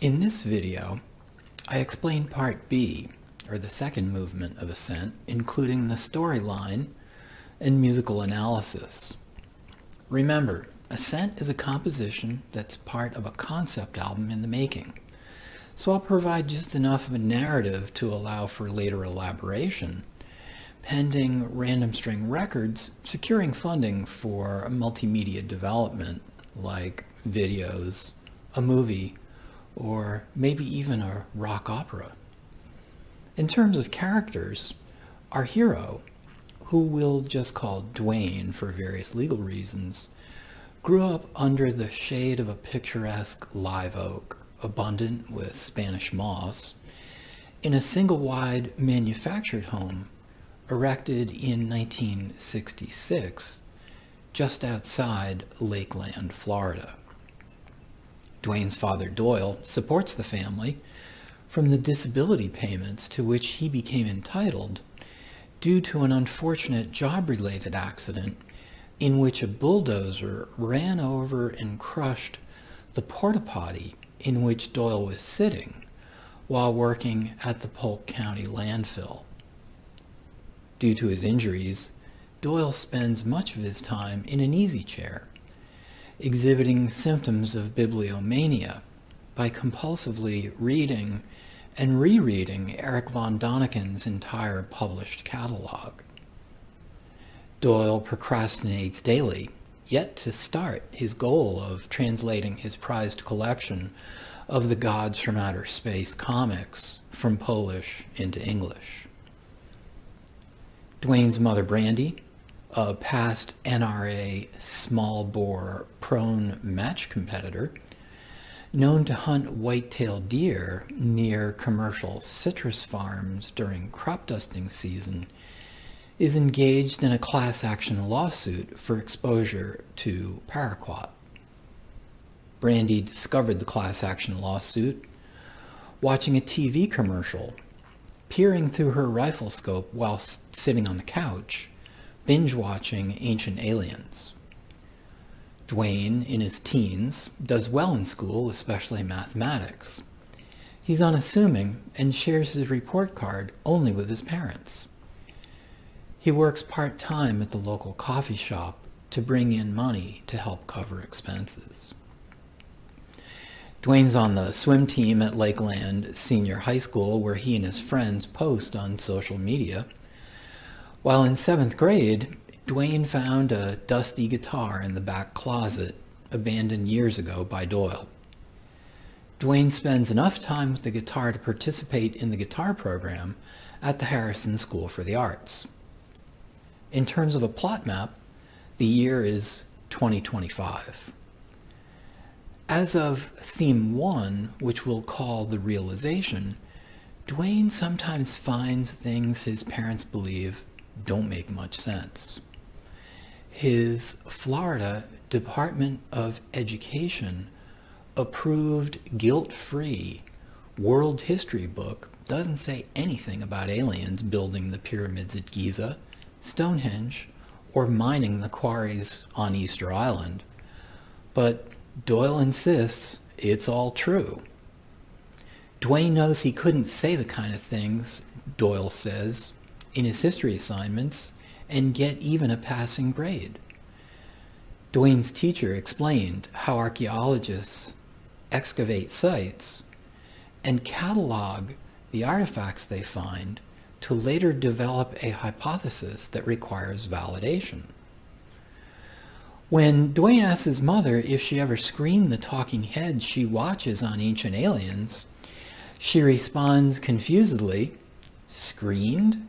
In this video, I explain Part B, or the second movement of Ascent, including the storyline and musical analysis. Remember, Ascent is a composition that's part of a concept album in the making, so I'll provide just enough of a narrative to allow for later elaboration, pending Random String Records securing funding for multimedia development like videos, a movie, or maybe even a rock opera. In terms of characters, our hero, who we'll just call Dwayne for various legal reasons, grew up under the shade of a picturesque live oak, abundant with Spanish moss, in a single-wide manufactured home erected in 1966 just outside Lakeland, Florida. Dwayne's father, Doyle, supports the family from the disability payments to which he became entitled due to an unfortunate job-related accident in which a bulldozer ran over and crushed the porta potty in which Doyle was sitting while working at the Polk County landfill. Due to his injuries, Doyle spends much of his time in an easy chair, exhibiting symptoms of bibliomania by compulsively reading and rereading Eric von Daniken's entire published catalog. Doyle procrastinates daily, yet to start his goal of translating his prized collection of the Gods from Outer Space comics from Polish into English. Dwayne's mother, Brandy, a past NRA small-bore prone match competitor, known to hunt white-tailed deer near commercial citrus farms during crop dusting season, is engaged in a class action lawsuit for exposure to paraquat. Brandy discovered the class action lawsuit watching a TV commercial, peering through her rifle scope while sitting on the couch, binge-watching Ancient Aliens. Dwayne, in his teens, does well in school, especially mathematics. He's unassuming and shares his report card only with his parents. He works part-time at the local coffee shop to bring in money to help cover expenses. Dwayne's on the swim team at Lakeland Senior High School, where he and his friends post on social media. While in 7th grade, Dwayne found a dusty guitar in the back closet, abandoned years ago by Doyle. Dwayne spends enough time with the guitar to participate in the guitar program at the Harrison School for the Arts. In terms of a plot map, the year is 2025. As of theme 1, which we'll call the realization, Dwayne sometimes finds things his parents believe don't make much sense. His Florida Department of Education approved guilt-free world history book doesn't say anything about aliens building the pyramids at Giza, Stonehenge, or mining the quarries on Easter Island. But Doyle insists it's all true. Dwayne knows he couldn't say the kind of things Doyle says in his history assignments and get even a passing grade. Dwayne's teacher explained how archaeologists excavate sites and catalog the artifacts they find to later develop a hypothesis that requires validation. When Dwayne asks his mother if she ever screened the talking heads she watches on Ancient Aliens, she responds confusedly, "Screened?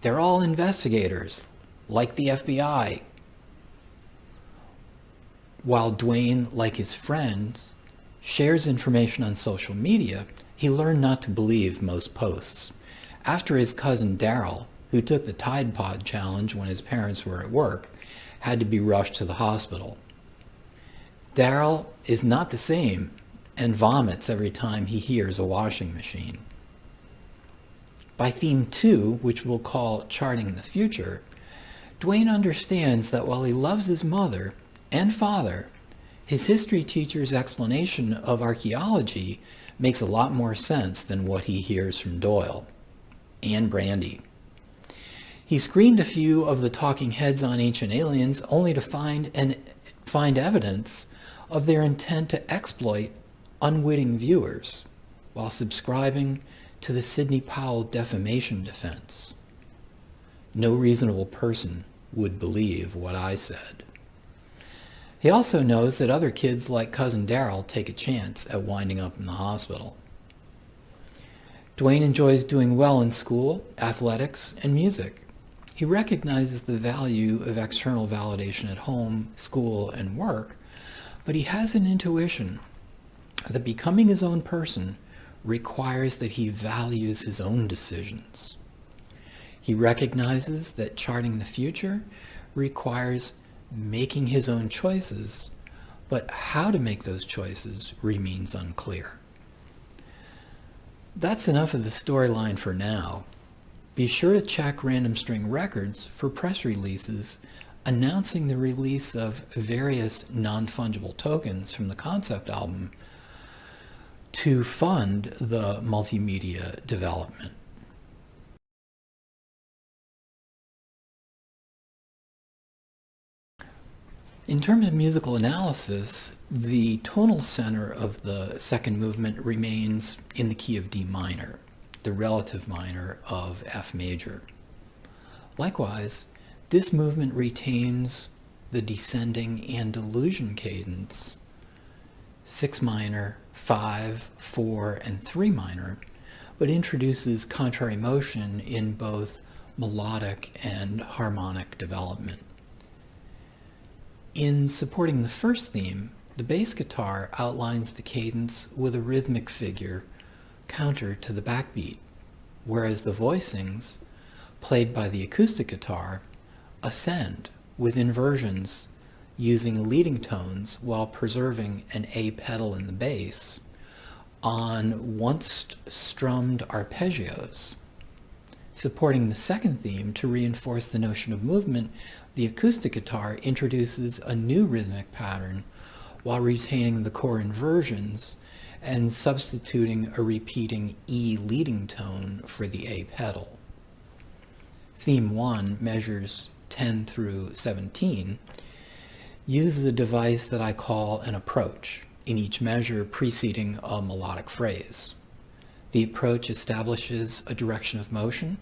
They're all investigators, like the FBI." While Dwayne, like his friends, shares information on social media, he learned not to believe most posts. After his cousin Daryl, who took the Tide Pod challenge when his parents were at work, had to be rushed to the hospital. Daryl is not the same and vomits every time he hears a washing machine. By theme 2, which we'll call Charting the Future, Dwayne understands that while he loves his mother and father, his history teacher's explanation of archaeology makes a lot more sense than what he hears from Doyle and Brandy. He screened a few of the talking heads on Ancient Aliens only to find evidence of their intent to exploit unwitting viewers while subscribing to the Sidney Powell defamation defense. No reasonable person would believe what I said. He also knows that other kids like Cousin Daryl take a chance at winding up in the hospital. Dwayne enjoys doing well in school, athletics, and music. He recognizes the value of external validation at home, school, and work, but he has an intuition that becoming his own person requires that he values his own decisions. He recognizes that charting the future requires making his own choices, but how to make those choices remains unclear. That's enough of the storyline for now. Be sure to check Random String Records for press releases announcing the release of various non-fungible tokens from the concept album to fund the multimedia development. In terms of musical analysis, the tonal center of the second movement remains in the key of D minor, the relative minor of F major. Likewise, this movement retains the descending Andalusian cadence, 6 minor, 5, 4, and 3 minor, but introduces contrary motion in both melodic and harmonic development. In supporting the first theme, the bass guitar outlines the cadence with a rhythmic figure counter to the backbeat, whereas the voicings, played by the acoustic guitar, ascend with inversions using leading tones while preserving an A pedal in the bass on once strummed arpeggios. Supporting the second theme to reinforce the notion of movement, the acoustic guitar introduces a new rhythmic pattern while retaining the core inversions and substituting a repeating E leading tone for the A pedal. Theme 1, measures 10 through 17, uses a device that I call an approach, in each measure preceding a melodic phrase. The approach establishes a direction of motion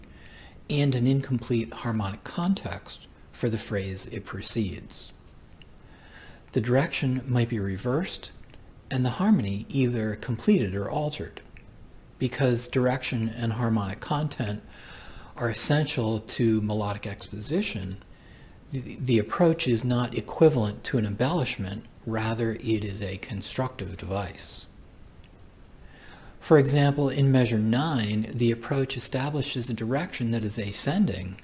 and an incomplete harmonic context for the phrase it precedes. The direction might be reversed and the harmony either completed or altered. Because direction and harmonic content are essential to melodic exposition, the approach is not equivalent to an embellishment, rather it is a constructive device. For example, in measure 9, the approach establishes a direction that is ascending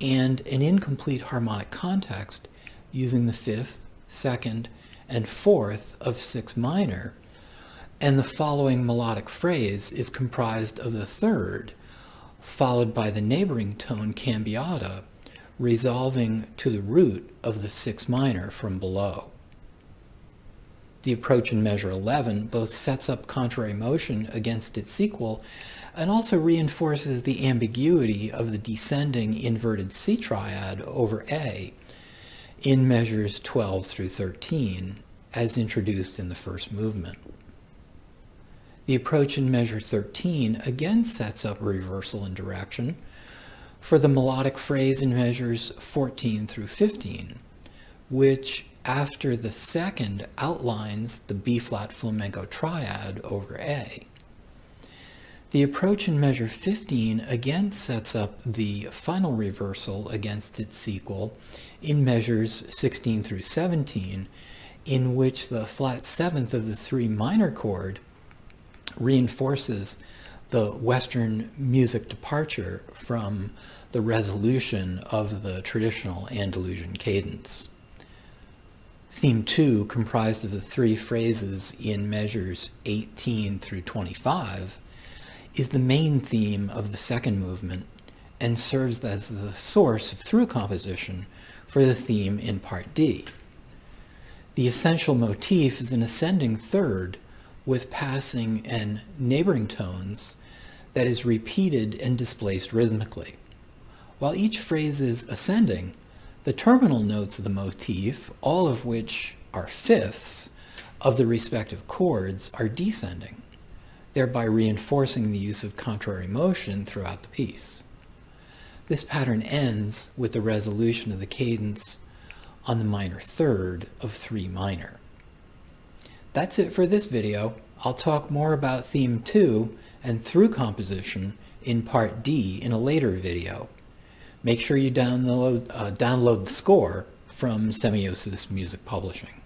and an incomplete harmonic context using the 5th, 2nd, and 4th of 6 minor, and the following melodic phrase is comprised of the 3rd, followed by the neighboring tone cambiata, resolving to the root of the 6 minor from below. The approach in measure 11 both sets up contrary motion against its sequel and also reinforces the ambiguity of the descending inverted C triad over A in measures 12 through 13, as introduced in the first movement. The approach in measure 13 again sets up a reversal in direction for the melodic phrase in measures 14 through 15, which after the second outlines the B-flat flamenco triad over A. The approach in measure 15 again sets up the final reversal against its sequel in measures 16 through 17, in which the flat 7th of the 3 minor chord reinforces the Western music departure from the resolution of the traditional Andalusian cadence. Theme 2, comprised of the 3 phrases in measures 18 through 25, is the main theme of the second movement and serves as the source of through composition for the theme in Part D. The essential motif is an ascending third with passing and neighboring tones that is repeated and displaced rhythmically. While each phrase is ascending, the terminal notes of the motif, all of which are fifths of the respective chords, are descending, thereby reinforcing the use of contrary motion throughout the piece. This pattern ends with the resolution of the cadence on the minor third of 3 minor. That's it for this video. I'll talk more about theme 2 and through composition in part D in a later video. Make sure you download the score from Semiosis Music Publishing.